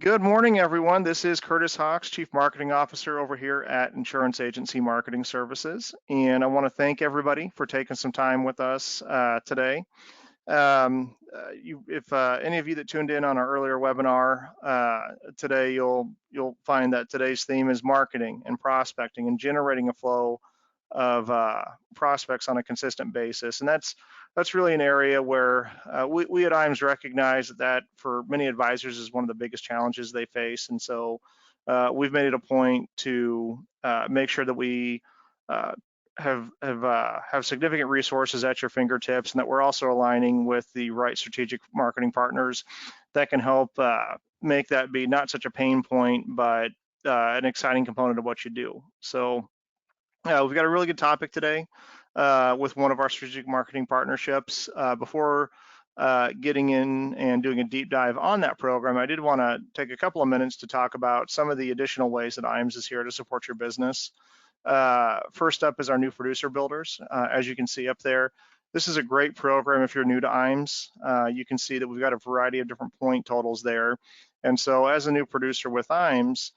Good morning, everyone. This is Curtis Hawks, Chief Marketing Officer over here at Insurance Agency Marketing Services. And I want to thank everybody for taking some time with us today. If any of you that tuned in on our earlier webinar today, you'll find that today's theme is marketing and prospecting and generating a flow of prospects on a consistent basis. And that's really an area where we at IAMS recognize that for many advisors is one of the biggest challenges they face. And so we've made it a point to make sure that we have significant resources at your fingertips, and that we're also aligning with the right strategic marketing partners that can help make that be not such a pain point, but an exciting component of what you do. So we've got a really good topic today with one of our strategic marketing partnerships. Before getting in and doing a deep dive on that program, I did want to take a couple of minutes to talk about some of the additional ways that IAMS is here to support your business. First up is our new producer builders. As you can see up there, this is a great program if you're new to IAMS. You can see that we've got a variety of different point totals there. And so as a new producer with IAMS,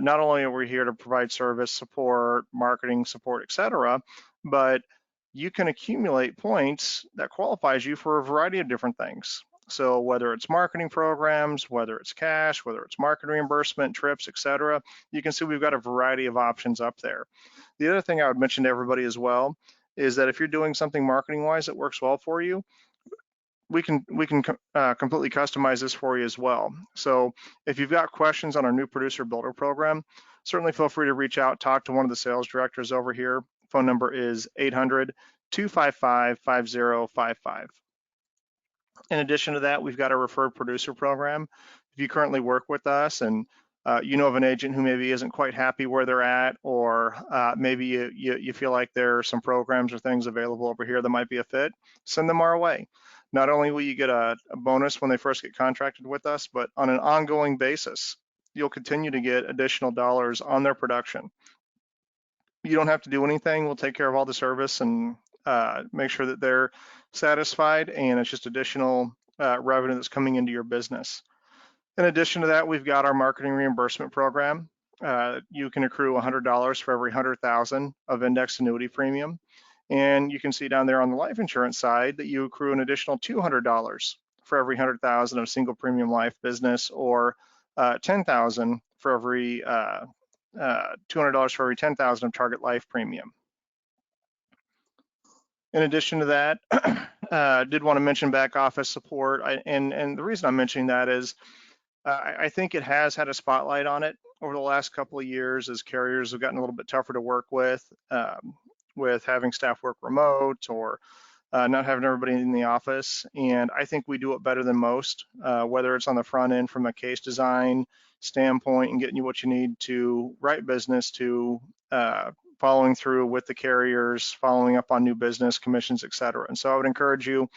not only are we here to provide service, support, marketing support, etc., but you can accumulate points that qualifies you for a variety of different things. So whether it's marketing programs, whether it's cash, whether it's market reimbursement, trips, etc., you can see we've got a variety of options up there. The other thing I would mention to everybody as well is that if you're doing something marketing-wise that works well for you, we can completely customize this for you as well. So if you've got questions on our new producer builder program, certainly feel free to reach out, talk to one of the sales directors over here. Phone number is 800-255-5055. In addition to that, we've got a referred producer program. If you currently work with us and you know of an agent who maybe isn't quite happy where they're at, or maybe you feel like there are some programs or things available over here that might be a fit, send them our way. Not only will you get a bonus when they first get contracted with us, but on an ongoing basis, you'll continue to get additional dollars on their production. You don't have to do anything. We'll take care of all the service and make sure that they're satisfied, and it's just additional revenue that's coming into your business. In addition to that, we've got our marketing reimbursement program. You can accrue $100 for every 100,000 of indexed annuity premium. And you can see down there on the life insurance side that you accrue an additional $200 for every 100,000 of single premium life business, or 10,000 for every $200 for every 10,000 of target life premium. In addition to that, did want to mention back office support. And the reason I'm mentioning that is I think it has had a spotlight on it over the last couple of years as carriers have gotten a little bit tougher to work with having staff work remote, or not having everybody in the office. And I think we do it better than most, whether it's on the front end from a case design standpoint and getting you what you need to write business, to following through with the carriers, following up on new business, commissions, etc. And so I would encourage you,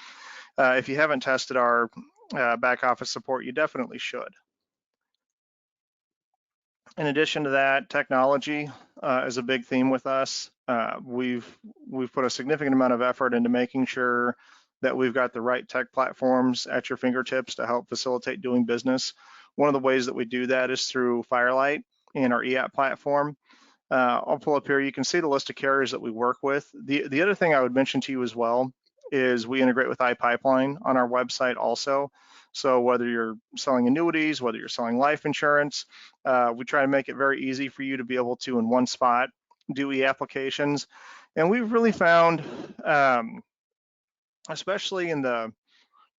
if you haven't tested our back office support, you definitely should. In addition to that, technology is a big theme with us. We've put a significant amount of effort into making sure that we've got the right tech platforms at your fingertips to help facilitate doing business. One of the ways that we do that is through Firelight and our EAP platform. I'll pull up here. You can see the list of carriers that we work with. The other thing I would mention to you as well is we integrate with iPipeline on our website also. So whether you're selling annuities, whether you're selling life insurance, we try to make it very easy for you to be able to, in one spot, do e-applications. And we've really found, especially in the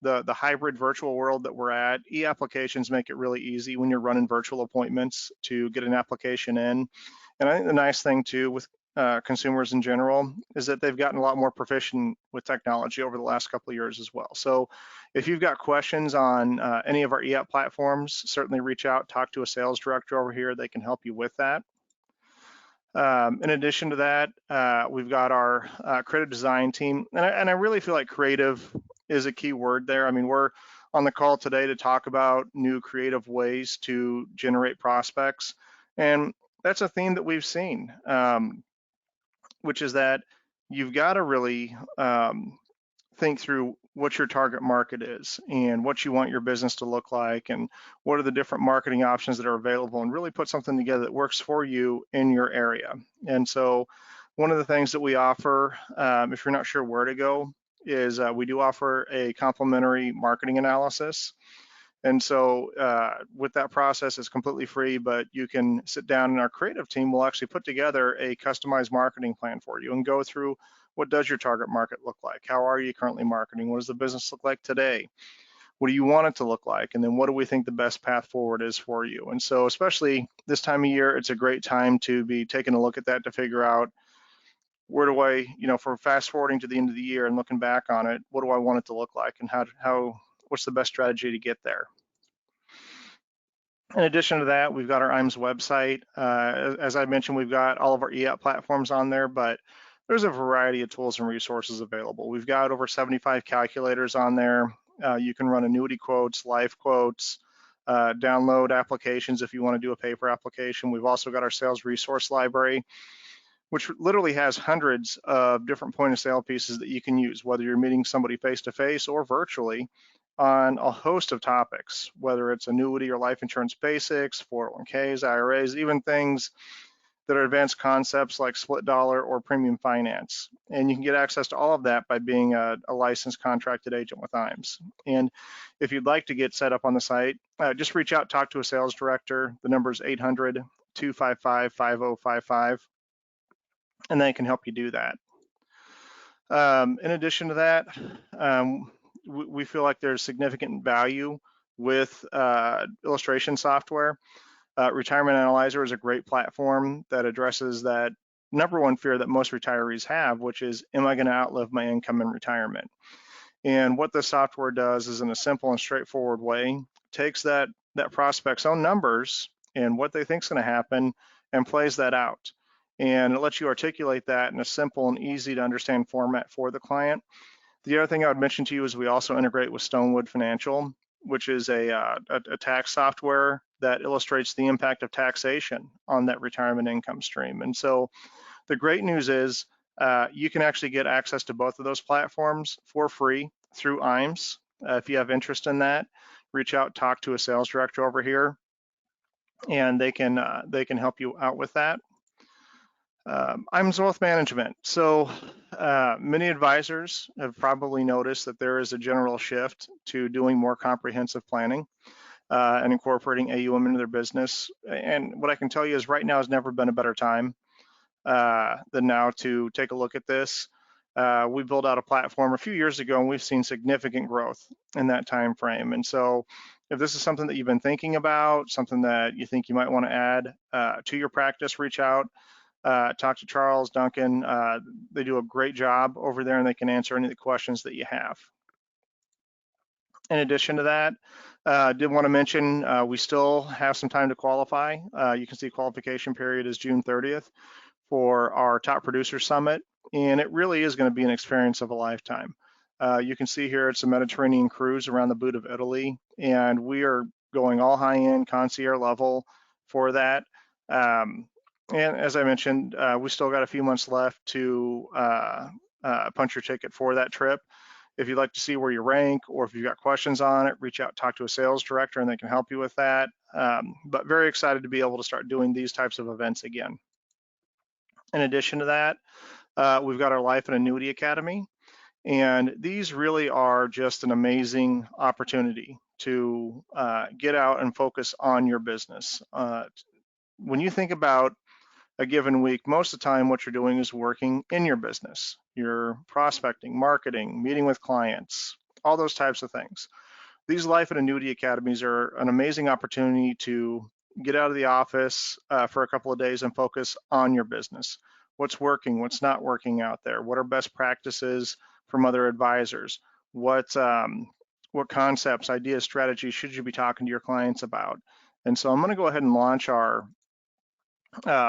hybrid virtual world that we're at, e-applications make it really easy when you're running virtual appointments to get an application in. And I think the nice thing too with consumers in general is that they've gotten a lot more proficient with technology over the last couple of years as well. So if you've got questions on any of our EAP platforms, certainly reach out, talk to a sales director over here. They can help you with that. In addition to that, we've got our creative design team. And I really feel like creative is a key word there. I mean, we're on the call today to talk about new creative ways to generate prospects. And that's a theme that we've seen, which is that you've got to really think through what your target market is and what you want your business to look like and what are the different marketing options that are available, and really put something together that works for you in your area. And so one of the things that we offer, if you're not sure where to go, is we do offer a complimentary marketing analysis. And so with that process, it's completely free, but you can sit down and our creative team will actually put together a customized marketing plan for you and go through what does your target market look like? How are you currently marketing? What does the business look like today? What do you want it to look like? And then what do we think the best path forward is for you? And so especially this time of year, it's a great time to be taking a look at that to figure out where do I, for fast forwarding to the end of the year and looking back on it, what do I want it to look like and what's the best strategy to get there? In addition to that, we've got our IAMS website. As I mentioned, we've got all of our EAP platforms on there, but there's a variety of tools and resources available. We've got over 75 calculators on there. You can run annuity quotes, life quotes, download applications if you want to do a paper application. We've also got our sales resource library, which literally has hundreds of different point of sale pieces that you can use, whether you're meeting somebody face-to-face or virtually, on a host of topics, whether it's annuity or life insurance basics, 401ks, IRAs, even things that are advanced concepts like split dollar or premium finance. And you can get access to all of that by being a licensed contracted agent with IAMS. And if you'd like to get set up on the site, just reach out, talk to a sales director. The number is 800-255-5055, and they can help you do that. In addition to that, we feel like there's significant value with illustration software. Retirement Analyzer is a great platform that addresses that number one fear that most retirees have, which is, am I going to outlive my income in retirement? And what the software does is, in a simple and straightforward way, takes that prospect's own numbers and what they think is going to happen and plays that out. And it lets you articulate that in a simple and easy to understand format for the client. The other thing I would mention to you is we also integrate with Stonewood Financial, which is a tax software that illustrates the impact of taxation on that retirement income stream. And so the great news is you can actually get access to both of those platforms for free through IAMS. If you have interest in that, reach out, talk to a sales director over here, and they can help you out with that. IAMS Wealth Management. So many advisors have probably noticed that there is a general shift to doing more comprehensive planning and incorporating AUM into their business. And what I can tell you is right now has never been a better time than now to take a look at this. We built out a platform a few years ago, and we've seen significant growth in that time frame. And so if this is something that you've been thinking about, something that you think you might want to add to your practice, reach out. Talk to Charles, Duncan. They do a great job over there, and they can answer any of the questions that you have. In addition to that, I did want to mention we still have some time to qualify. You can see qualification period is June 30th for our Top Producer Summit, and it really is going to be an experience of a lifetime. You can see here it's a Mediterranean cruise around the boot of Italy, and we are going all high-end concierge level for that. And as I mentioned, we still got a few months left to punch your ticket for that trip. If you'd like to see where you rank, or if you've got questions on it, reach out, talk to a sales director, and they can help you with that. But very excited to be able to start doing these types of events again. In addition to that, we've got our Life and Annuity Academy. And these really are just an amazing opportunity to get out and focus on your business. When you think about a given week, most of the time what you're doing is working in your business. You're prospecting, marketing, meeting with clients, all those types of things. These Life and Annuity Academies are an amazing opportunity to get out of the office for a couple of days and focus on your business. What's working, what's not working out there? What are best practices from other advisors? What concepts, ideas, strategies should you be talking to your clients about? And so I'm going to go ahead and launch our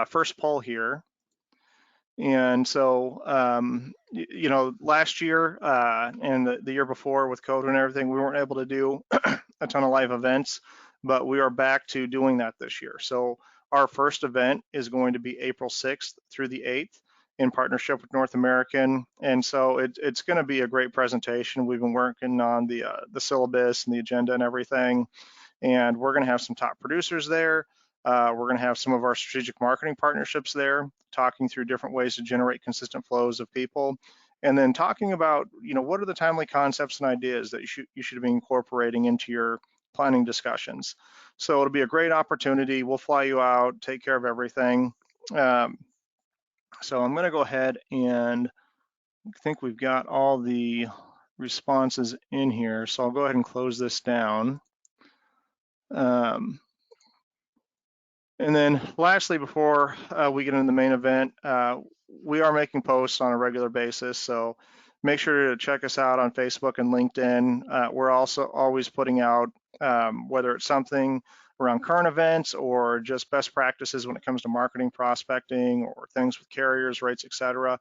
first poll here. And so, last year and the year before with COVID and everything, we weren't able to do a ton of live events, but we are back to doing that this year. So our first event is going to be April 6th through the 8th, in partnership with North American. And so it's going to be a great presentation. We've been working on the syllabus and the agenda and everything. And we're going to have some top producers there. We're going to have some of our strategic marketing partnerships there, talking through different ways to generate consistent flows of people. And then talking about, what are the timely concepts and ideas that you should be incorporating into your planning discussions. So it'll be a great opportunity. We'll fly you out, take care of everything. So I'm going to go ahead and I think we've got all the responses in here. So I'll go ahead and close this down. And then lastly, before we get into the main event, we are making posts on a regular basis. So make sure to check us out on Facebook and LinkedIn. We're also always putting out, whether it's something around current events or just best practices when it comes to marketing, prospecting, or things with carriers, rates, et cetera.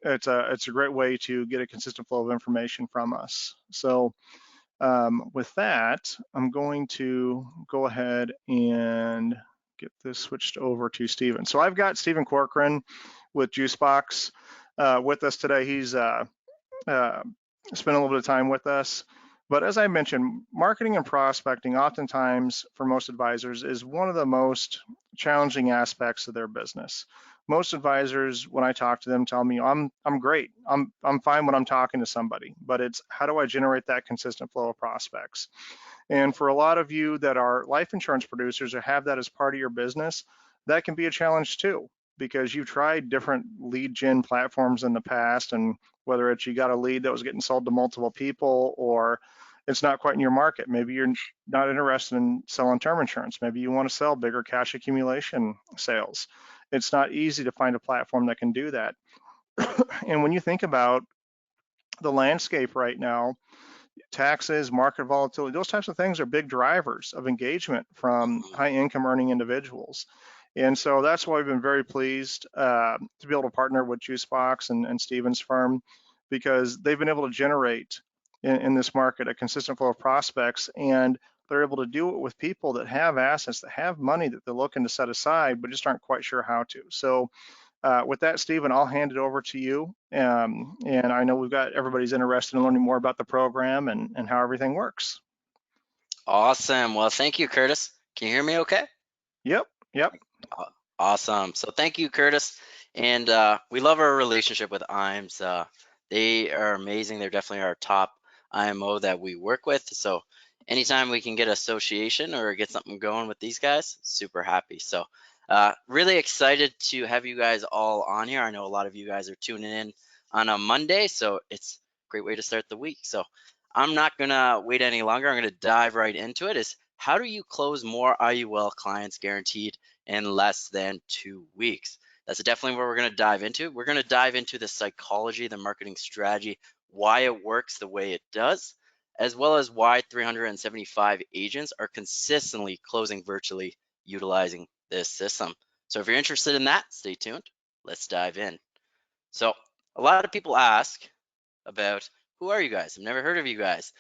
It's a great way to get a consistent flow of information from us. So with that, I'm going to go ahead and get this switched over to Stephen. So I've got Stephen Corcoran with Juicebox with us today. He's spent a little bit of time with us. But as I mentioned, marketing and prospecting oftentimes for most advisors is one of the most challenging aspects of their business. Most advisors, when I talk to them, tell me, I'm great. I'm fine when I'm talking to somebody, but it's how do I generate that consistent flow of prospects? And for a lot of you that are life insurance producers or have that as part of your business, that can be a challenge too, because you've tried different lead gen platforms in the past, and whether it's you got a lead that was getting sold to multiple people or it's not quite in your market. Maybe you're not interested in selling term insurance. Maybe you want to sell bigger cash accumulation sales. It's not easy to find a platform that can do that. And when you think about the landscape right now, taxes, market volatility, those types of things are big drivers of engagement from high income earning individuals. And so that's why we've been very pleased to be able to partner with Juicebox and Stephen's firm, because they've been able to generate in this market a consistent flow of prospects, and they're able to do it with people that have assets, that have money that they're looking to set aside, but just aren't quite sure how to. So with that, Stephen, I'll hand it over to you. And I know we've got everybody's interested in learning more about the program and how everything works. Awesome. Well, thank you, Curtis. Can you hear me okay? Yep. Awesome. So thank you, Curtis. And we love our relationship with IAMS. They are amazing. They're definitely our top IMO that we work with. So anytime we can get association or get something going with these guys, super happy. So really excited to have you guys all on here. I know a lot of you guys are tuning in on a Monday, so it's a great way to start the week. So I'm not gonna wait any longer. I'm gonna dive right into it. Is how do you close more IUL clients guaranteed in less than 2 weeks? That's definitely what we're going to dive into. We're going to dive into the psychology, the marketing strategy, why it works the way it does, as well as why 375 agents are consistently closing virtually utilizing this system. So if you're interested in that, stay tuned. Let's dive in. So a lot of people ask about, who are you guys? I've never heard of you guys.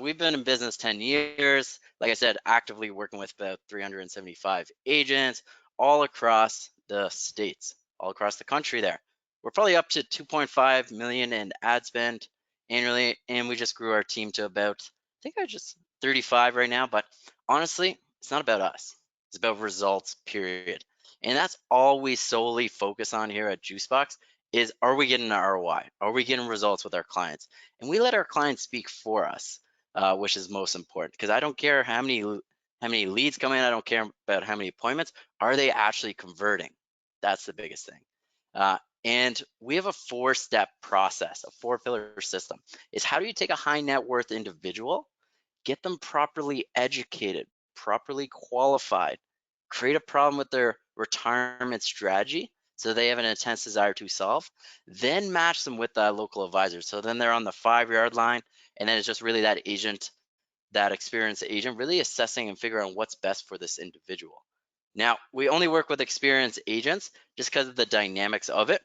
We've been in business 10 years. Like I said, actively working with about 375 agents all across the states, all across the country there. We're probably up to 2.5 million in ad spend annually, and we just grew our team to about, I think I just 35 right now, but honestly, it's not about us. It's about results, period. And that's all we solely focus on here at Juicebox is, are we getting an ROI? Are we getting results with our clients? And we let our clients speak for us, which is most important, because I don't care how many leads come in. I don't care about how many appointments. Are they actually converting? That's the biggest thing. And we have a 4-step process, a 4-pillar system. Is how do you take a high net worth individual, get them properly educated, properly qualified, create a problem with their retirement strategy, so they have an intense desire to solve, then match them with that local advisor. So then they're on the 5-yard line, and then it's just really that agent, that experienced agent, really assessing and figuring out what's best for this individual. Now, we only work with experienced agents just because of the dynamics of it.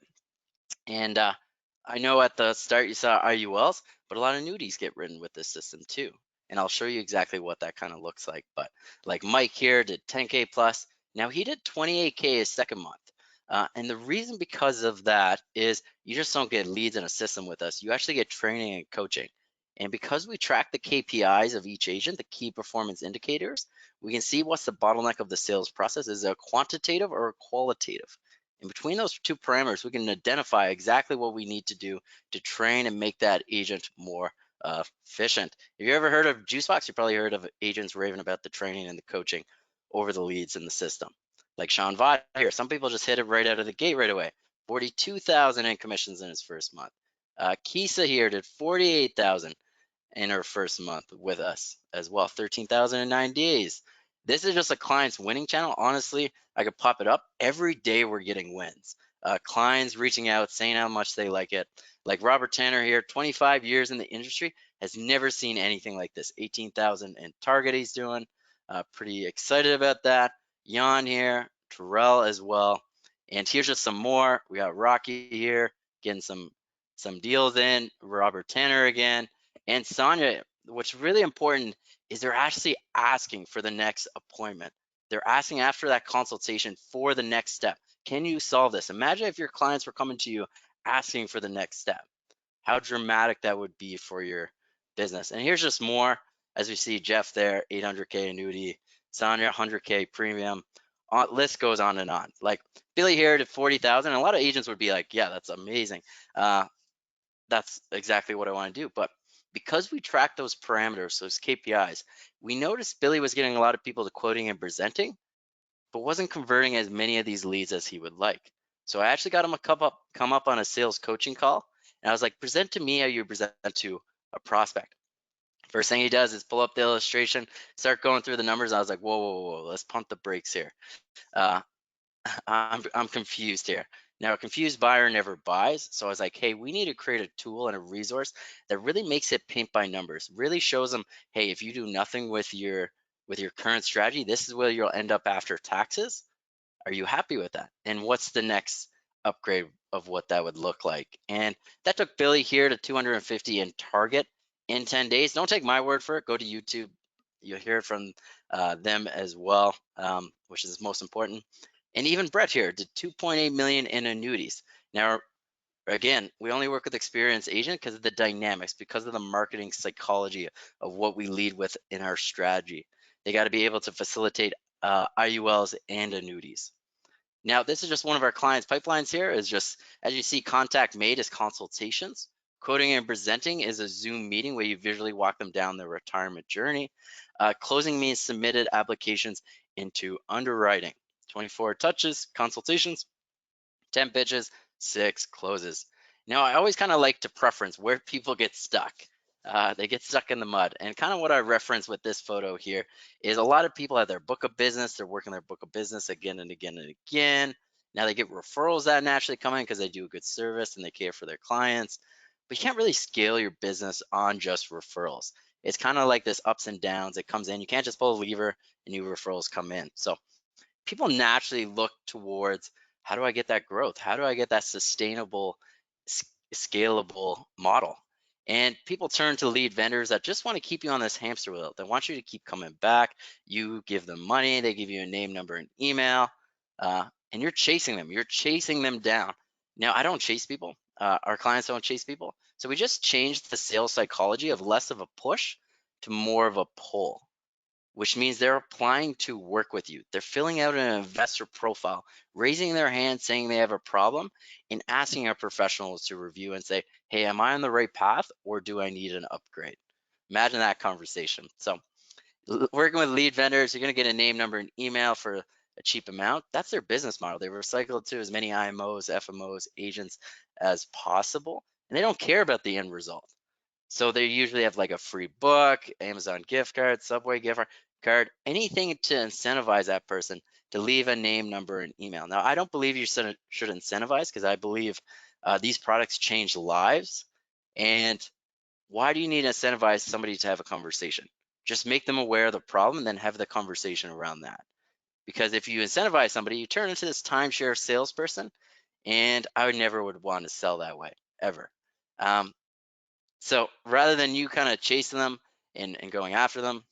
And I know at the start you saw IULs, but a lot of annuities get written with this system too. And I'll show you exactly what that kind of looks like. But like Mike here did 10K plus. Now he did 28K his second month. And the reason because of that is you just don't get leads in a system with us. You actually get training and coaching. And because we track the KPIs of each agent, the key performance indicators, we can see what's the bottleneck of the sales process. Is it a quantitative or a qualitative? And between those two parameters, we can identify exactly what we need to do to train and make that agent more efficient. Have you ever heard of Juicebox? You probably heard of agents raving about the training and the coaching over the leads in the system. Like Sean Vaught here, some people just hit it right out of the gate right away. 42,000 in commissions in his first month. Kisa here did 48,000 in her first month with us as well. 13,000 in 9 days. This is just a client's winning channel. Honestly, I could pop it up. Every day we're getting wins. Clients reaching out, saying how much they like it. Like Robert Tanner here, 25 years in the industry, has never seen anything like this. 18,000 in target he's doing. Pretty excited about that. Jan here, Terrell as well. And here's just some more. We got Rocky here getting some deals in. Robert Tanner again. And Sonia, what's really important is they're actually asking for the next appointment. They're asking after that consultation for the next step. Can you solve this? Imagine if your clients were coming to you asking for the next step. How dramatic that would be for your business. And here's just more. As we see Jeff there, 800K annuity, Sonia, 100K premium. List goes on and on. Like Billy here at 40,000. A lot of agents would be like, yeah, that's amazing. That's exactly what I want to do. But because we track those parameters, those KPIs, we noticed Billy was getting a lot of people to quoting and presenting, but wasn't converting as many of these leads as he would like. So I actually got him to come up on a sales coaching call. And I was like, present to me how you present to a prospect. First thing he does is pull up the illustration, start going through the numbers. I was like, whoa, whoa, whoa, let's pump the brakes here. Uh, I'm confused here. Now, a confused buyer never buys. So I was like, hey, we need to create a tool and a resource that really makes it paint by numbers, really shows them, hey, if you do nothing with your current strategy, this is where you'll end up after taxes. Are you happy with that? And what's the next upgrade of what that would look like? And that took Billy here to 250 in target in 10 days. Don't take my word for it. Go to YouTube. You'll hear it from them as well, which is most important. And even Brett here did 2.8 million in annuities. Now, again, we only work with experienced agent because of the dynamics, because of the marketing psychology of what we lead with in our strategy. They got to be able to facilitate IULs and annuities. Now, this is just one of our clients' pipelines here is just, as you see, contact made is consultations. Quoting and presenting is a Zoom meeting where you visually walk them down their retirement journey. Closing means submitted applications into underwriting. 24 touches, consultations, 10 pitches, 6 closes. Now, I always kind of like to preference where people get stuck. They get stuck in the mud. And kind of what I reference with this photo here is a lot of people have their book of business. They're working their book of business again and again and again. Now they get referrals that naturally come in because they do a good service and they care for their clients. But you can't really scale your business on just referrals. It's kind of like this ups and downs. It comes in. You can't just pull a lever and new referrals come in. So people naturally look towards, how do I get that growth? How do I get that sustainable, scalable model? And people turn to lead vendors that just want to keep you on this hamster wheel. They want you to keep coming back. You give them money, they give you a name, number, and email, and you're chasing them. You're chasing them down. Now, I don't chase people. Our clients don't chase people. So we just changed the sales psychology of less of a push to more of a pull, which means they're applying to work with you. They're filling out an investor profile, raising their hand, saying they have a problem, and asking our professionals to review and say, hey, am I on the right path or do I need an upgrade? Imagine that conversation. So working with lead vendors, you're gonna get a name, number, and email for a cheap amount. That's their business model. They recycle to as many IMOs, FMOs, agents as possible, and they don't care about the end result. So they usually have like a free book, Amazon gift card, Subway gift card, anything to incentivize that person to leave a name, number, and email. Now, I don't believe you should incentivize because I believe these products change lives. And why do you need to incentivize somebody to have a conversation? Just make them aware of the problem and then have the conversation around that. Because if you incentivize somebody, you turn into this timeshare salesperson, and I would never would want to sell that way, ever. So rather than you kind of chasing them and going after them,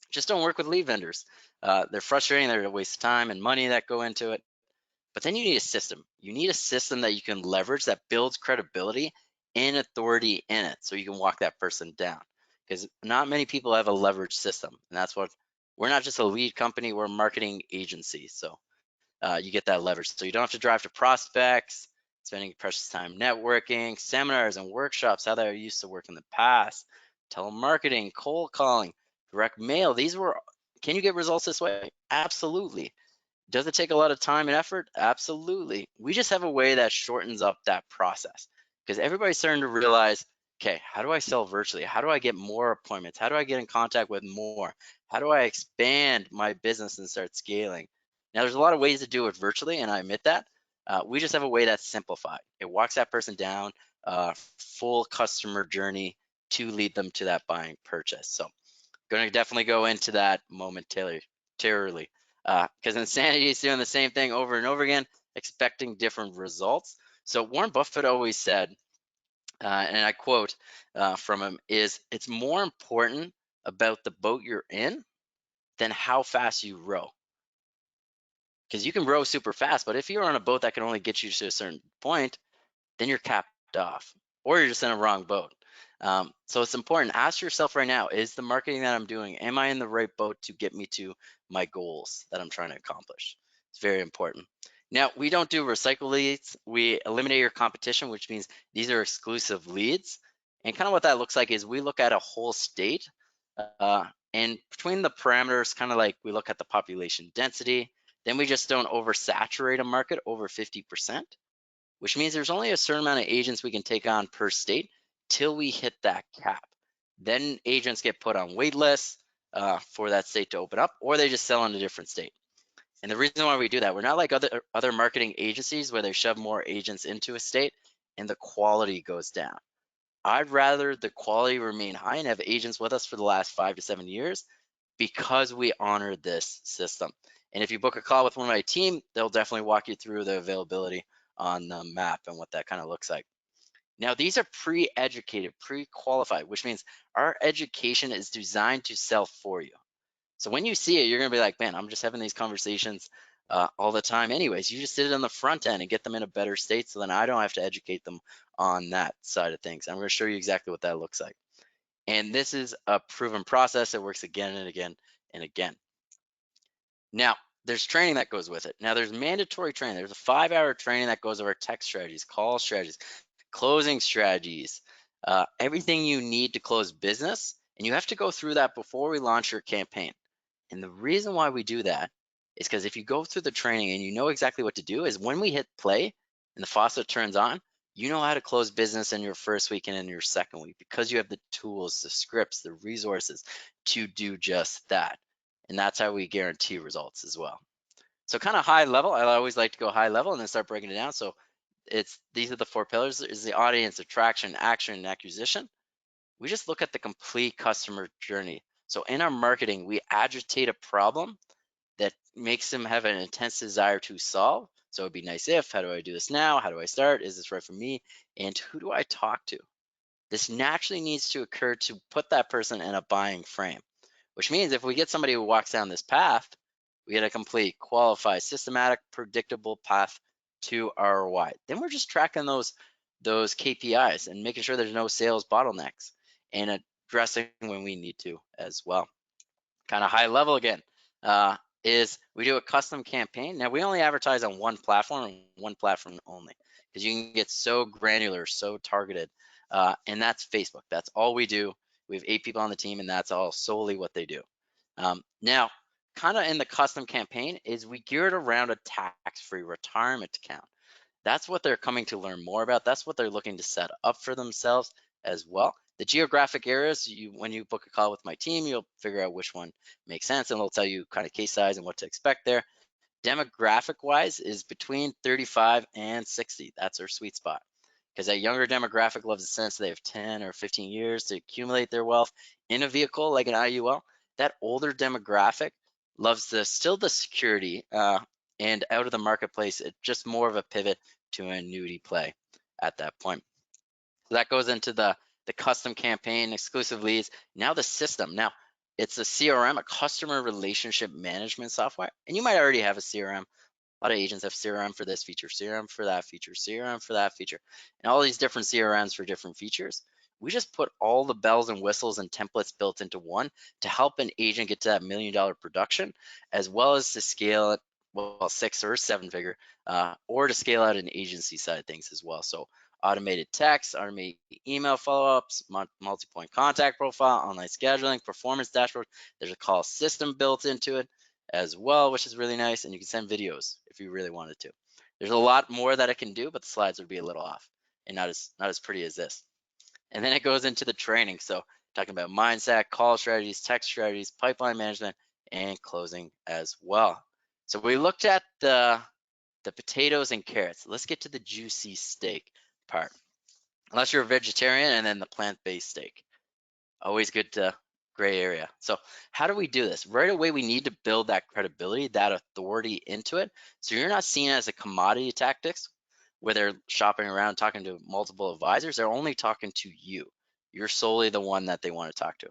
just don't work with lead vendors. They're frustrating. They're a waste of time and money that go into it. But then you need a system. You need a system that you can leverage that builds credibility and authority in it so you can walk that person down. Because not many people have a leverage system. And that's what we're not just a lead company, we're a marketing agency. So you get that leverage. So you don't have to drive to prospects, spending precious time networking, seminars and workshops, how that used to work in the past, telemarketing, cold calling, direct mail. Can you get results this way? Absolutely. Does it take a lot of time and effort? Absolutely. We just have a way that shortens up that process because everybody's starting to realize, okay, how do I sell virtually? How do I get more appointments? How do I get in contact with more? How do I expand my business and start scaling? Now, there's a lot of ways to do it virtually, and I admit that. We just have a way that's simplified. It walks that person down full customer journey to lead them to that buying purchase. So going to definitely go into that momentarily, because insanity is doing the same thing over and over again, expecting different results. So Warren Buffett always said, and I quote from him, is it's more important about the boat you're in than how fast you row. Because you can row super fast, but if you're on a boat that can only get you to a certain point, then you're capped off or you're just in a wrong boat. So it's important. Ask yourself right now, is the marketing that I'm doing, am I in the right boat to get me to my goals that I'm trying to accomplish? It's very important. Now, we don't do recycle leads. We eliminate your competition, which means these are exclusive leads. And kind of what that looks like is we look at a whole state and between the parameters, kind of like we look at the population density, then we just don't oversaturate a market over 50%, which means there's only a certain amount of agents we can take on per state till we hit that cap. Then agents get put on wait lists for that state to open up, or they just sell in a different state. And the reason why we do that, we're not like other marketing agencies where they shove more agents into a state and the quality goes down. I'd rather the quality remain high and have agents with us for the last 5 to 7 years because we honor this system. And if you book a call with one of my team, they'll definitely walk you through the availability on the map and what that kind of looks like. Now, these are pre-educated, pre-qualified, which means our education is designed to sell for you. So when you see it, you're going to be like, man, I'm just having these conversations all the time anyways. You just did it on the front end and get them in a better state so then I don't have to educate them on that side of things. I'm going to show you exactly what that looks like. And this is a proven process. It works again and again and again. Now, there's training that goes with it. Now, there's mandatory training. There's a 5-hour training that goes over text strategies, call strategies, closing strategies, everything you need to close business. And you have to go through that before we launch your campaign. And the reason why we do that is because if you go through the training and you know exactly what to do, is when we hit play and the faucet turns on, you know how to close business in your first week and in your second week because you have the tools, the scripts, the resources to do just that. And that's how we guarantee results as well. So kind of high level, I always like to go high level and then start breaking it down. So these are the 4 pillars: is the audience, attraction, action, and acquisition. We just look at the complete customer journey. So in our marketing, we agitate a problem that makes them have an intense desire to solve. So it'd be nice if, how do I do this now? How do I start? Is this right for me? And who do I talk to? This naturally needs to occur to put that person in a buying frame, which means if we get somebody who walks down this path, we get a complete, qualified, systematic, predictable path to ROI. Then we're just tracking those KPIs and making sure there's no sales bottlenecks and addressing when we need to as well. Kind of high level again, is we do a custom campaign. Now, we only advertise on one platform only, because you can get so granular, so targeted, and that's Facebook. That's all we do. We have 8 people on the team, and that's all solely what they do. Now, kind of in the custom campaign is we gear it around a tax-free retirement account. That's what they're coming to learn more about. That's what they're looking to set up for themselves as well. The geographic areas, when you book a call with my team, you'll figure out which one makes sense, and it'll tell you kind of case size and what to expect there. Demographic wise is between 35 and 60. That's our sweet spot, because that younger demographic loves the sense they have 10 or 15 years to accumulate their wealth in a vehicle like an IUL. That older demographic loves still the security and out of the marketplace. It's just more of a pivot to an annuity play at that point. So that goes into the custom campaign, exclusive leads. Now the system. Now it's a CRM, a customer relationship management software, and you might already have a CRM A lot of agents have CRM for this feature, CRM for that feature, CRM for that feature, and all these different CRMs for different features. We just put all the bells and whistles and templates built into one to help an agent get to that $1 million production, as well as to scale it, well, 6 or 7 figure, or to scale out an agency side of things as well. So automated text, automated email follow-ups, multi-point contact profile, online scheduling, performance dashboard. There's a call system built into it as well, which is really nice. And you can send videos if you really wanted to. There's a lot more that it can do, but the slides would be a little off and not as pretty as this. And then it goes into the training. So talking about mindset, call strategies, text strategies, pipeline management, and closing as well. So we looked at the potatoes and carrots. Let's get to the juicy steak part. Unless you're a vegetarian, and then the plant-based steak. Always good to gray area. So how do we do this? Right away, we need to build that credibility, that authority into it. So you're not seen as a commodity tactics where they're shopping around talking to multiple advisors. They're only talking to you. You're solely the one that they want to talk to.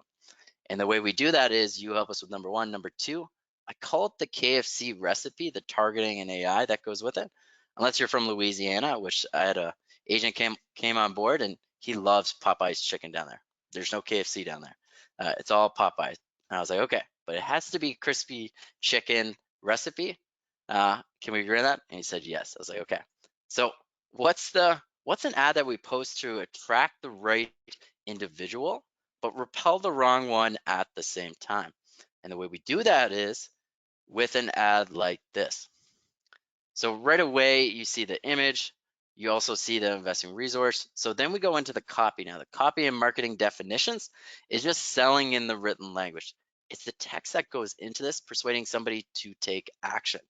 And the way we do that is you help us with number one. Number two, I call it the KFC recipe, the targeting and AI that goes with it. Unless you're from Louisiana, which I had a agent came on board and he loves Popeye's chicken down there. There's no KFC down there. It's all Popeyes. And I was like, okay, but it has to be crispy chicken recipe. Can we agree on that? And he said yes. I was like, okay. So what's an ad that we post to attract the right individual but repel the wrong one at the same time? And the way we do that is with an ad like this. So right away, you see the image, you also see the investing resource. So then we go into the copy. Now, the copy and marketing definitions is just selling in the written language. It's the text that goes into this, persuading somebody to take action.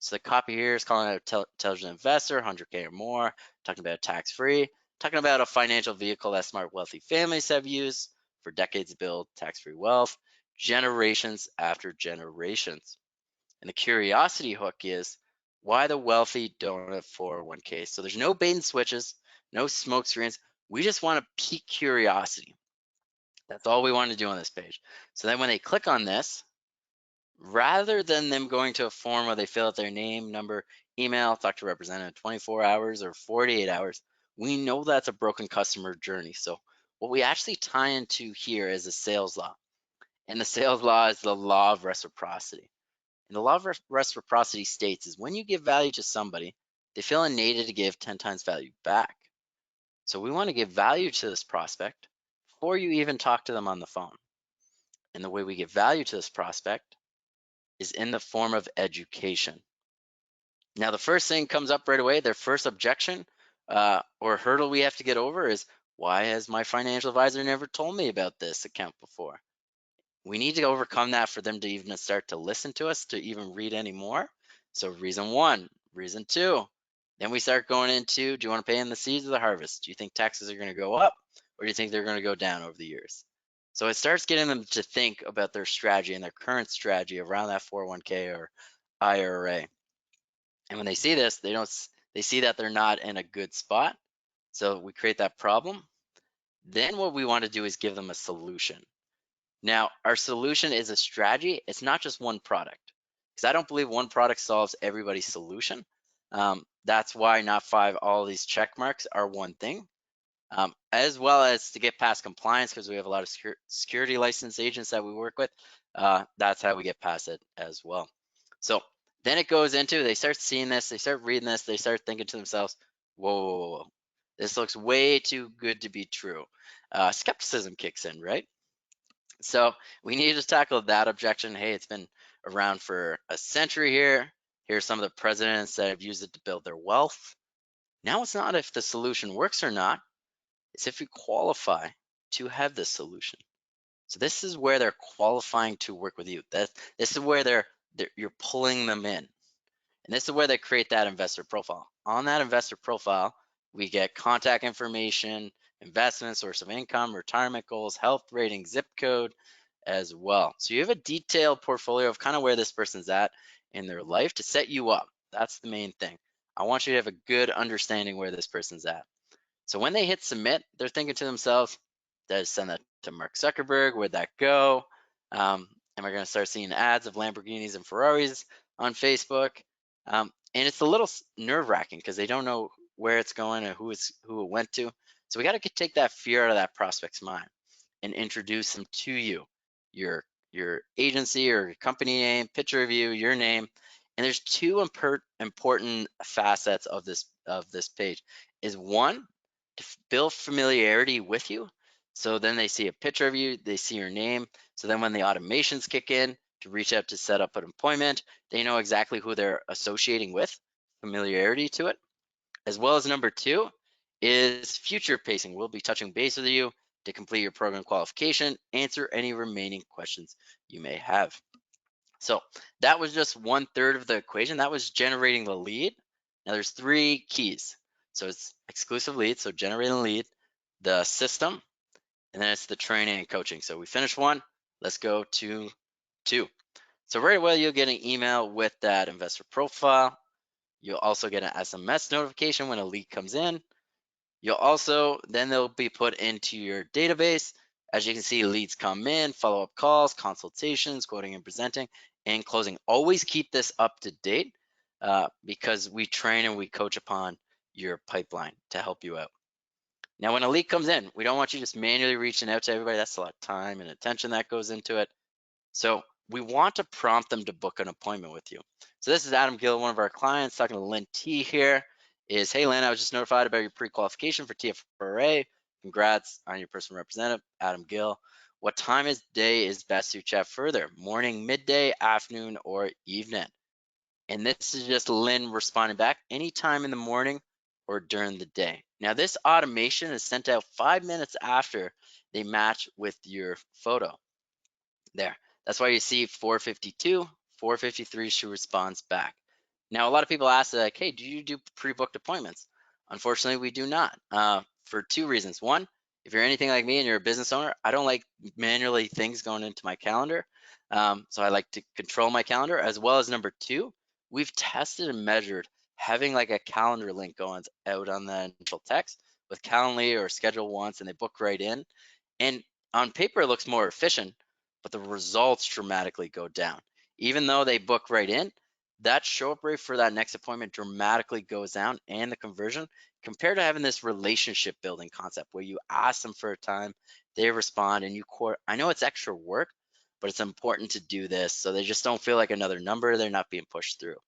So the copy here is calling out intelligent investor, 100K or more, talking about tax-free, talking about a financial vehicle that smart wealthy families have used for decades to build tax-free wealth, generations after generations. And the curiosity hook is why the wealthy don't have 401k. So there's no bait and switches, no smoke screens. We just want to pique curiosity. That's all we want to do on this page. So then when they click on this, rather than them going to a form where they fill out their name, number, email, talk to a representative 24 hours or 48 hours, we know that's a broken customer journey. So what we actually tie into here is a sales law. And the sales law is the law of reciprocity. And the law of reciprocity states is when you give value to somebody, they feel innate to give 10 times value back. So we want to give value to this prospect before you even talk to them on the phone. And the way we give value to this prospect is in the form of education. Now, the first thing comes up right away, their first objection or hurdle we have to get over is, why has my financial advisor never told me about this account before? We need to overcome that for them to even start to listen to us, to even read anymore. So reason one, reason two, then we start going into, do you want to pay in the seeds of the harvest? Do you think taxes are going to go up, or do you think they're going to go down over the years? So it starts getting them to think about their strategy and their current strategy around that 401k or IRA. And when they see this, they see that they're not in a good spot. So we create that problem. Then what we want to do is give them a solution. Now, our solution is a strategy. It's not just one product, because I don't believe one product solves everybody's solution. That's why not five, all these check marks are one thing, as well as to get past compliance, because we have a lot of security license agents that we work with. That's how we get past it as well. So then it goes into, they start seeing this, they start reading this, they start thinking to themselves, whoa, whoa, whoa. This looks way too good to be true. Skepticism kicks in, right? So we need to tackle that objection. Hey, it's been around for a century here. Here's some of the presidents that have used it to build their wealth. Now it's not if the solution works or not, it's if you qualify to have this solution. So this is where they're qualifying to work with you. This is where you're pulling them in. And this is where they create that investor profile. On that investor profile, we get contact information, investment, source of income, retirement goals, health rating, zip code as well. So you have a detailed portfolio of kind of where this person's at in their life to set you up. That's the main thing. I want you to have a good understanding where this person's at. So when they hit submit, they're thinking to themselves, did I send that to Mark Zuckerberg? Where'd that go? Am I going to start seeing ads of Lamborghinis and Ferraris on Facebook? And it's a little nerve-wracking because they don't know where it's going or who it went to. So we got to take that fear out of that prospect's mind and introduce them to you, your agency or your company name, picture of you, your name. And there's two important facets of this page. Is one, to build familiarity with you. So then they see a picture of you, they see your name. So then when the automations kick in to reach out to set up an appointment, they know exactly who they're associating with, familiarity to it. As well as number two is future pacing. We'll be touching base with you to complete your program qualification, answer any remaining questions you may have. So that was just 1/3 of the equation. That was generating the lead. Now there's three keys. So it's exclusive lead, so generating the lead, the system, and then it's the training and coaching. So we finished one, let's go to two. So right away, you'll get an email with that investor profile. You'll also get an SMS notification when a lead comes in. You'll also, then they'll be put into your database. As you can see, leads come in, follow-up calls, consultations, quoting and presenting, and closing. Always keep this up to date because we train and we coach upon your pipeline to help you out. Now, when a lead comes in, we don't want you just manually reaching out to everybody. That's a lot of time and attention that goes into it. So we want to prompt them to book an appointment with you. So this is Adam Gill, one of our clients, talking to Lynn T here. Is, hey Lynn, I was just notified about your pre-qualification for TFRA. Congrats on your personal representative, Adam Gill. What time is day is best to chat further? Morning, midday, afternoon, or evening? And this is just Lynn responding back, anytime in the morning or during the day. Now this automation is sent out 5 minutes after they match with your photo. There. That's why you see 452, 453, she responds back. Now, a lot of people ask, like, hey, do you do pre-booked appointments? Unfortunately, we do not, for two reasons. One, if you're anything like me and you're a business owner, I don't like manually things going into my calendar. So I like to control my calendar, as well as number two, we've tested and measured having like a calendar link going out on the initial text with Calendly or Schedule Once, and they book right in. And on paper, it looks more efficient, but the results dramatically go down. Even though they book right in, that show up rate for that next appointment dramatically goes down, and the conversion compared to having this relationship building concept where you ask them for a time, they respond, and you court. I know it's extra work, but it's important to do this so they just don't feel like another number. They're not being pushed through.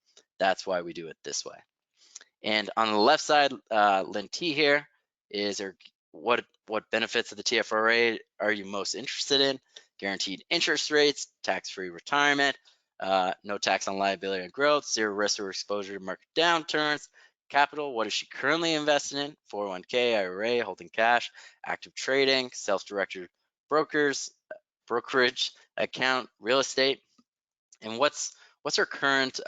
That's why we do it this way. And on the left side, Lynn T here is what benefits of the TFRA are you most interested in? Guaranteed interest rates, tax-free retirement, no tax on liability and growth, zero risk or exposure to market downturns, capital, what is she currently invested in? 401k, IRA, holding cash, active trading, self-directed brokerage account, real estate, and what's her current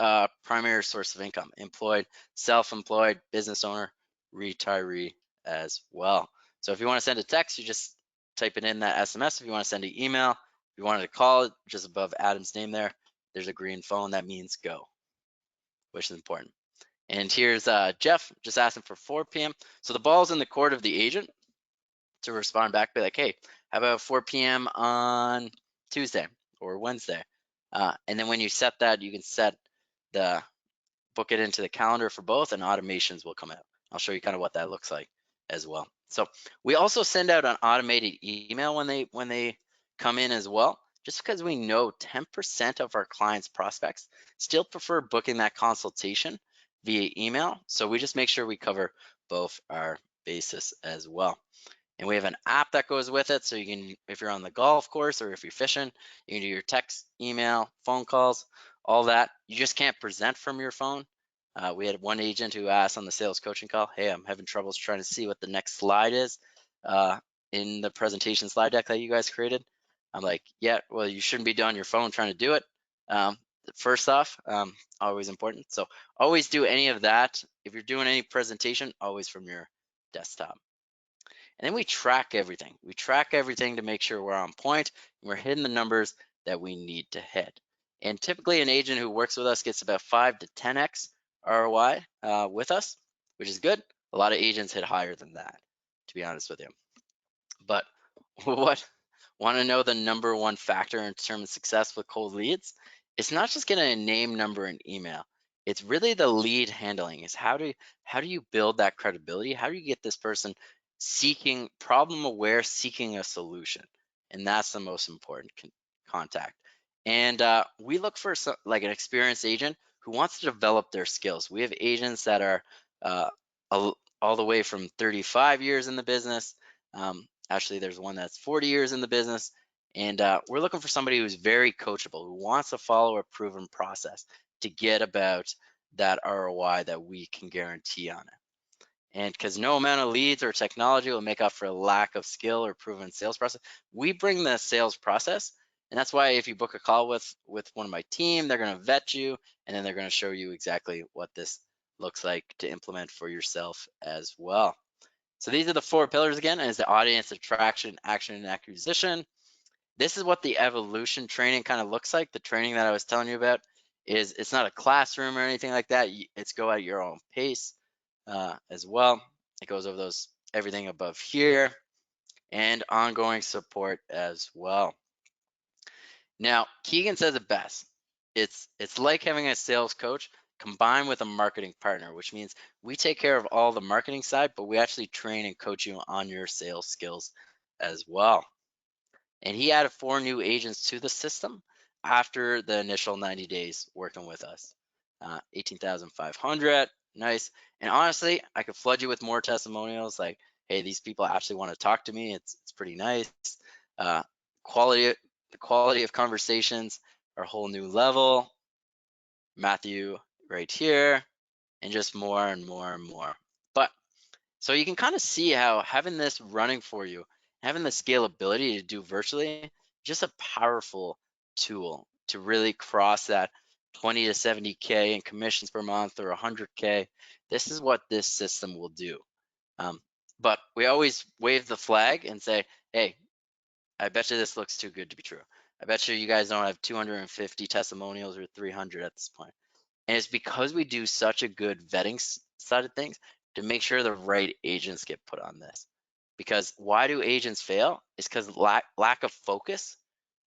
primary source of income? Employed, self-employed, business owner, retiree as well. So if you want to send a text, you just type it in that SMS. If you want to send an email, if you wanted to call, just above Adam's name there's a green phone. That means go, which is important. And here's Jeff just asking for 4 p.m. So the ball's in the court of the agent to respond back, be like, hey, how about 4 p.m. on Tuesday or Wednesday? And then when you set that, you can book it into the calendar for both, and automations will come out. I'll show you kind of what that looks like as well. So we also send out an automated email when they come in as well, just because we know 10% of our clients' prospects still prefer booking that consultation via email. So we just make sure we cover both our bases as well. And we have an app that goes with it. So you can, if you're on the golf course or if you're fishing, you can do your text, email, phone calls, all that. You just can't present from your phone. We had one agent who asked on the sales coaching call, hey, I'm having troubles trying to see what the next slide is in the presentation slide deck that you guys created. I'm like, yeah, well, you shouldn't be on your phone trying to do it. First off, always important. So always do any of that. If you're doing any presentation, always from your desktop. And then we track everything. We track everything to make sure we're on point and we're hitting the numbers that we need to hit. And typically an agent who works with us gets about 5 to 10x ROI with us, which is good. A lot of agents hit higher than that, to be honest with you. But want to know the number one factor in terms of success with cold leads? It's not just getting a name, number, and email. It's really the lead handling. Is how do you build that credibility? How do you get this person seeking problem aware, seeking a solution? And that's the most important contact. And we look for like an experienced agent who wants to develop their skills. We have agents that are uh, all the way from 35 years in the business. Actually, there's one that's 40 years in the business. And we're looking for somebody who's very coachable, who wants to follow a proven process to get about that ROI that we can guarantee on it. And because no amount of leads or technology will make up for a lack of skill or proven sales process, we bring the sales process. And that's why if you book a call with one of my team, they're going to vet you, and then they're going to show you exactly what this looks like to implement for yourself as well. So these are the 4 pillars again, is the audience, attraction, action, and acquisition. This is what the evolution training kind of looks like. The training that I was telling you about is, it's not a classroom or anything like that. It's go at your own pace as well. It goes over those, everything above here, and ongoing support as well. Now, Keegan says it best. It's like having a sales coach combined with a marketing partner, which means we take care of all the marketing side, but we actually train and coach you on your sales skills as well. And he added 4 new agents to the system after the initial 90 days working with us. 18,500, nice. And honestly, I could flood you with more testimonials like, hey, these people actually want to talk to me. It's pretty nice. Uh, the quality of conversations are a whole new level. Matthew right here, and just more and more and more. But so you can kind of see how having this running for you, having the scalability to do virtually, just a powerful tool to really cross that 20 to 70K in commissions per month or 100K. This is what this system will do. But we always wave the flag and say, hey, I bet you this looks too good to be true. I bet you guys don't have 250 testimonials or 300 at this point. And it's because we do such a good vetting side of things to make sure the right agents get put on this. Because why do agents fail? It's because lack of focus.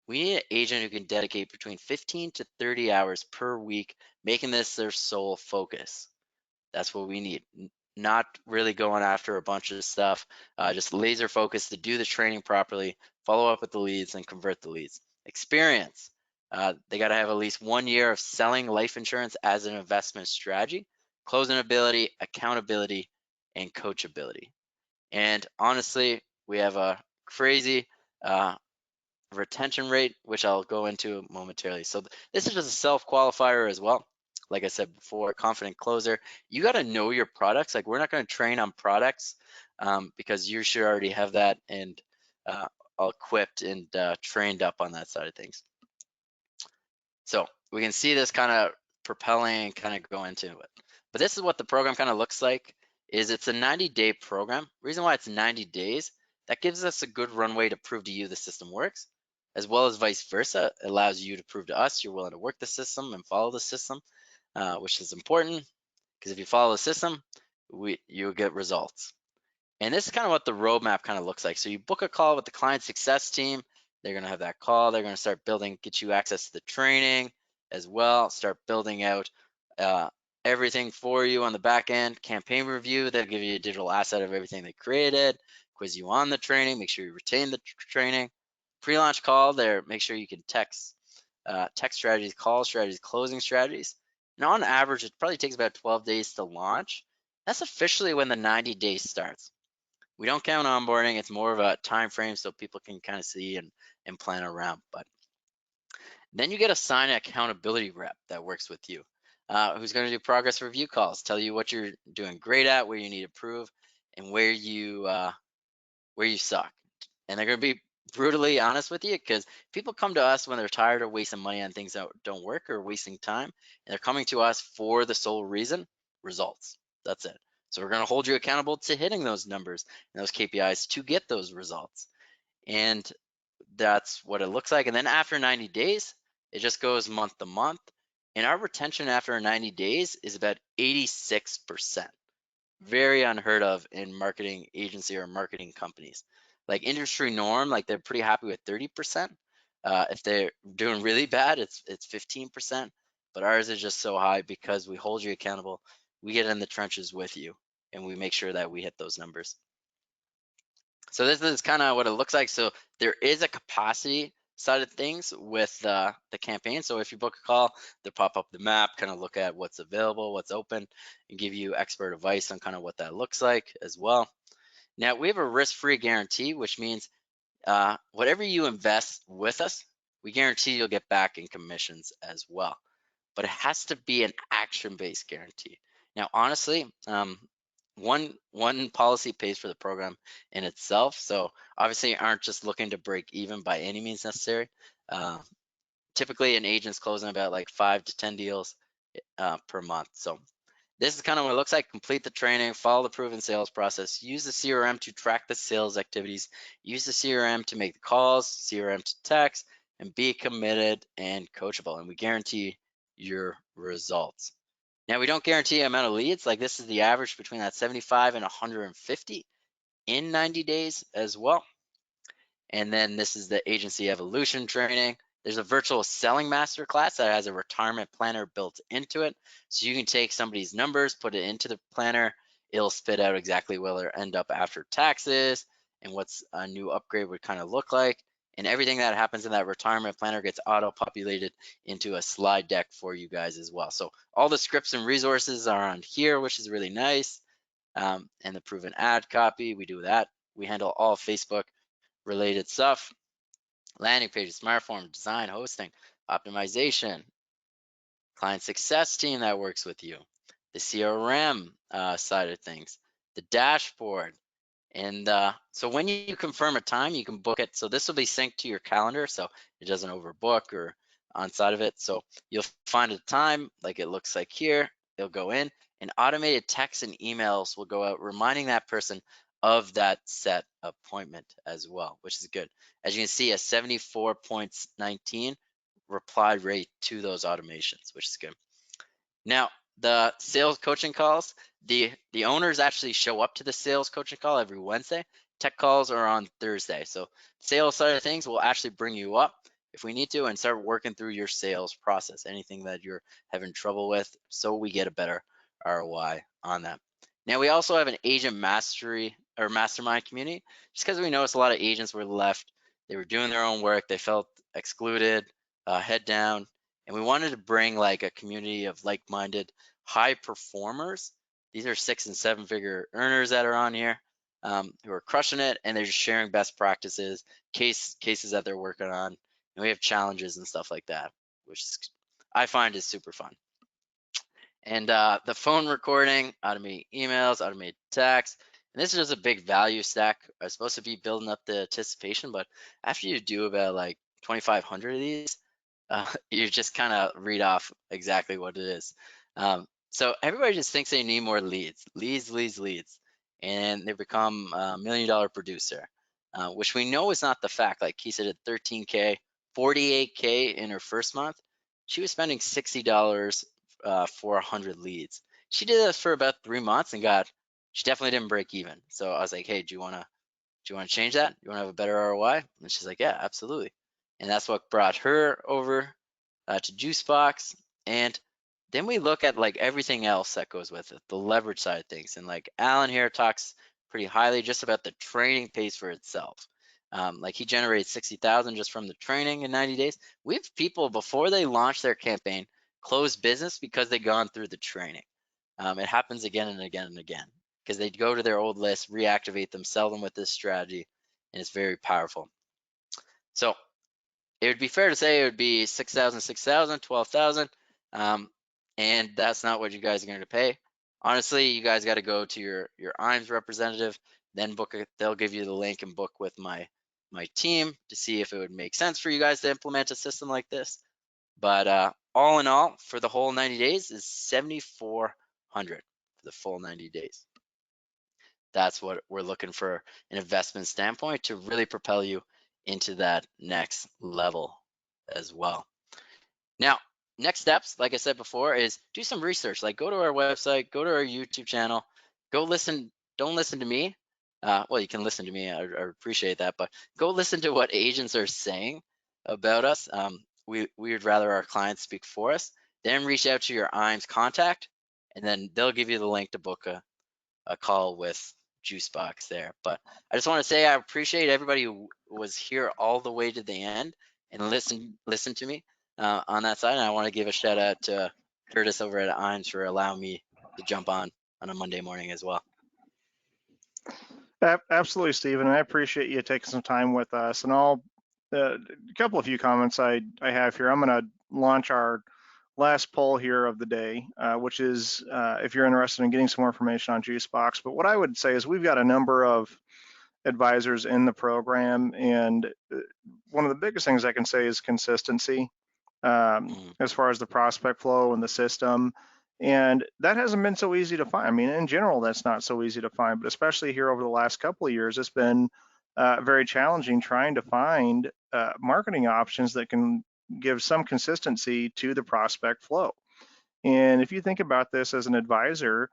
We need an agent who can dedicate between 15 to 30 hours per week, making this their sole focus. That's what we need. Not really going after a bunch of stuff, just laser focused to do the training properly, follow up with the leads, and convert the leads. Experience. They got to have at least 1 year of selling life insurance as an investment strategy, closing ability, accountability, and coachability. And honestly, we have a crazy uh, retention rate, which I'll go into momentarily. So this is just a self-qualifier as well. Like I said before, confident closer. You got to know your products. Like, we're not going to train on products because you should already have that and all equipped and trained up on that side of things. So we can see this kind of propelling and kind of go into it. But this is what the program kind of looks like. Is it's a 90-day program. Reason why it's 90 days, that gives us a good runway to prove to you the system works, as well as vice versa. It allows you to prove to us you're willing to work the system and follow the system, which is important because if you follow the system, you'll get results. And this is kind of what the roadmap kind of looks like. So you book a call with the client success team. They're going to have that call. They're going to start building, get you access to the training as well, start building out everything for you on the back end. Campaign review, they'll give you a digital asset of everything they created, quiz you on the training, make sure you retain the training. Pre-launch call, there, make sure you can text strategies, call strategies, closing strategies. And on average, it probably takes about 12 days to launch. That's officially when the 90 days starts. We don't count onboarding. It's more of a time frame so people can kind of see and plan around. But then you get assigned an accountability rep that works with you, who's going to do progress review calls, tell you what you're doing great at, where you need to improve, and where you suck. And they're going to be brutally honest with you because people come to us when they're tired of wasting money on things that don't work or wasting time, and they're coming to us for the sole reason: results. That's it. So we're going to hold you accountable to hitting those numbers and those KPIs to get those results. And that's what it looks like. And then after 90 days, it just goes month to month. And our retention after 90 days is about 86%. Very unheard of in marketing agency or marketing companies. Like industry norm, like they're pretty happy with 30%. If they're doing really bad, it's 15%. but ours is just so high because we hold you accountable. We get in the trenches with you, and we make sure that we hit those numbers. So this is kind of what it looks like. So there is a capacity side of things with the campaign. So if you book a call, they'll pop up the map, kind of look at what's available, what's open, and give you expert advice on kind of what that looks like as well. Now we have a risk-free guarantee, which means whatever you invest with us, we guarantee you'll get back in commissions as well. But it has to be an action-based guarantee. Now, honestly, one policy pays for the program in itself. So obviously, aren't just looking to break even by any means necessary. Typically, an agent's closing about like 5 to 10 deals per month. So this is kind of what it looks like. Complete the training, follow the proven sales process, use the CRM to track the sales activities, use the CRM to make the calls, CRM to text, and be committed and coachable. And we guarantee your results. Now, we don't guarantee amount of leads. Like this is the average between that 75 and 150 in 90 days as well. And then this is the agency evolution training. There's a virtual selling masterclass that has a retirement planner built into it. So you can take somebody's numbers, put it into the planner. It'll spit out exactly where they'll end up after taxes and what's a new upgrade would kind of look like. And everything that happens in that retirement planner gets auto-populated into a slide deck for you guys as well. So all the scripts and resources are on here, which is really nice. And the proven ad copy, we do that. We handle all Facebook related stuff, landing pages, smart form, design, hosting, optimization, client success team that works with you, the CRM side of things, the dashboard. And so when you confirm a time, you can book it. So this will be synced to your calendar so it doesn't overbook or on side of it. So you'll find a time like it looks like here. It'll go in and automated texts and emails will go out reminding that person of that set appointment as well, which is good. As you can see, a 74.19 reply rate to those automations, which is good. Now, the sales coaching calls, the owners actually show up to the sales coaching call every Wednesday. Tech calls are on Thursday. So sales side of things will actually bring you up if we need to and start working through your sales process, anything that you're having trouble with, so we get a better ROI on that. Now, we also have an agent mastery or mastermind community, just because we noticed a lot of agents were left. They were doing their own work. They felt excluded, head down. And we wanted to bring like a community of like-minded high performers. These are 6 and 7 figure earners that are on here who are crushing it, and they're just sharing best practices, cases that they're working on. And we have challenges and stuff like that, which I find is super fun. And the phone recording, automated emails, automated text. And this is just a big value stack. It's supposed to be building up the anticipation, but after you do about like 2,500 of these, you just kind of read off exactly what it is. So everybody just thinks they need more leads, and they become a $1 million producer, which we know is not the fact. Like he said, at 13K, 48K in her first month, she was spending $60 for 100 leads. She did this for about 3 months and she definitely didn't break even. So I was like, hey, do you want to change that? You want to have a better ROI? And she's like, yeah, absolutely. And that's what brought her over to Juicebox. And then we look at like everything else that goes with it, the leverage side of things. And like Alan here talks pretty highly just about the training pays for itself. Like he generates 60,000 just from the training in 90 days. We have people before they launch their campaign close business because they've gone through the training. It happens again and again and again because they go to their old list, reactivate them, sell them with this strategy, and it's very powerful. So it would be fair to say it would be 6,000, 6,000, 12,000, and that's not what you guys are going to pay. Honestly, you guys got to go to your IAMS representative, then book it. They'll give you the link and book with my team to see if it would make sense for you guys to implement a system like this. But all in all, for the whole 90 days is 7,400 for the full 90 days. That's what we're looking for an investment standpoint to really propel you into that next level as well. Now, next steps, like I said before, is do some research. Like go to our website, go to our YouTube channel, go listen. Don't listen to me. Well, you can listen to me. I appreciate that, but go listen to what agents are saying about us. We would rather our clients speak for us. then reach out to your IAMS contact, and then they'll give you the link to book a call with Juicebox there. But I just want to say I appreciate everybody who was here all the way to the end and listen to me on that side. And I want to give a shout out to Curtis over at IAMS for allowing me to jump on a Monday morning as well. Absolutely, Stephen. I appreciate you taking some time with us. And I'll a couple of few comments I have here. I'm going to launch our last poll here of the day, which is if you're interested in getting some more information on Juicebox. But what I would say is we've got a number of advisors in the program, and one of the biggest things I can say is consistency as far as the prospect flow and the system. And that hasn't been so easy to find. I mean, in general, that's not so easy to find, but especially here over the last couple of years, it's been very challenging trying to find marketing options that can give some consistency to the prospect flow. And if you think about this as an advisor,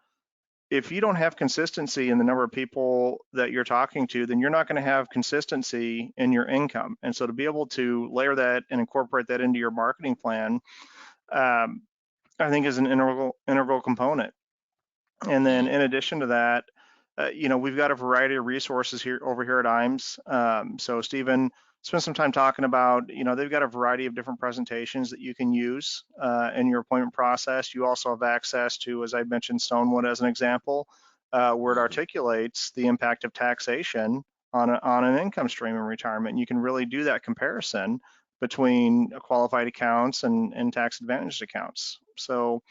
if you don't have consistency in the number of people that you're talking to, then you're not going to have consistency in your income. And so to be able to layer that and incorporate that into your marketing plan, I think is an integral component. And then in addition to that, we've got a variety of resources here over here at IAMS. So Stephen, spend some time talking about, they've got a variety of different presentations that you can use in your appointment process. You also have access to, as I mentioned, Stonewood as an example, where it articulates the impact of taxation on an income stream in retirement. And you can really do that comparison between qualified accounts and tax advantaged accounts. So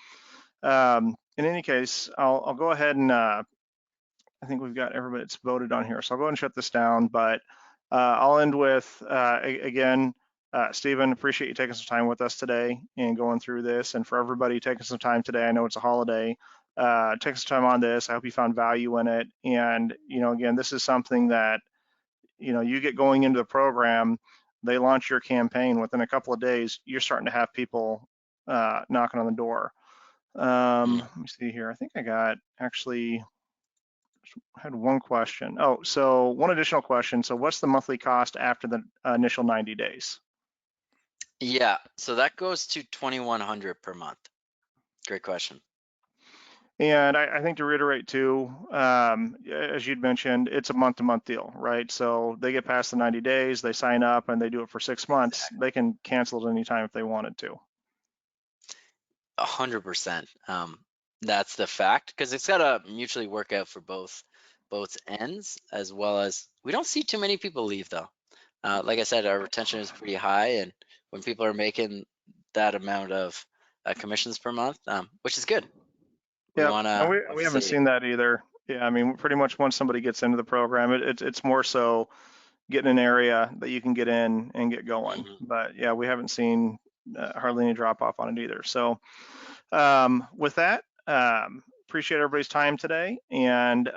in any case, I'll go ahead and I think we've got everybody that's voted on here. So I'll go ahead and shut this down, but I'll end with, again, Stephen, appreciate you taking some time with us today and going through this. And for everybody taking some time today, I know it's a holiday, taking some time on this. I hope you found value in it. And, again, this is something that, you get going into the program, they launch your campaign within a couple of days, you're starting to have people knocking on the door. Let me see here. I think I got actually had one question. Oh, so one additional question. So what's the monthly cost after the initial 90 days? Yeah, so that goes to $2,100 per month. Great question. And I think to reiterate too, as you'd mentioned, it's a month-to-month deal, right? So they get past the 90 days, they sign up and they do it for 6 months. Exactly. They can cancel at any time if they wanted to. 100%. That's the fact, because it's got to mutually work out for both ends, as well as we don't see too many people leave though. Like I said, our retention is pretty high, and when people are making that amount of commissions per month, which is good. We Yeah, want and to we haven't obviously. seen that either. Yeah, I mean, pretty much once somebody gets into the program, it's more so getting an area that you can get in and get going. But yeah, we haven't seen hardly any drop off on it either. So with that, appreciate everybody's time today. And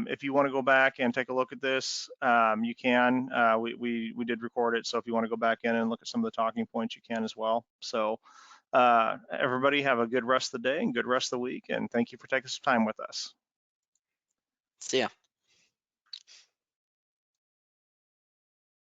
if you want to go back and take a look at this, you can. We did record it, so if you want to go back in and look at some of the talking points, you can as well. So everybody have a good rest of the day and good rest of the week, and thank you for taking some time with us. See ya.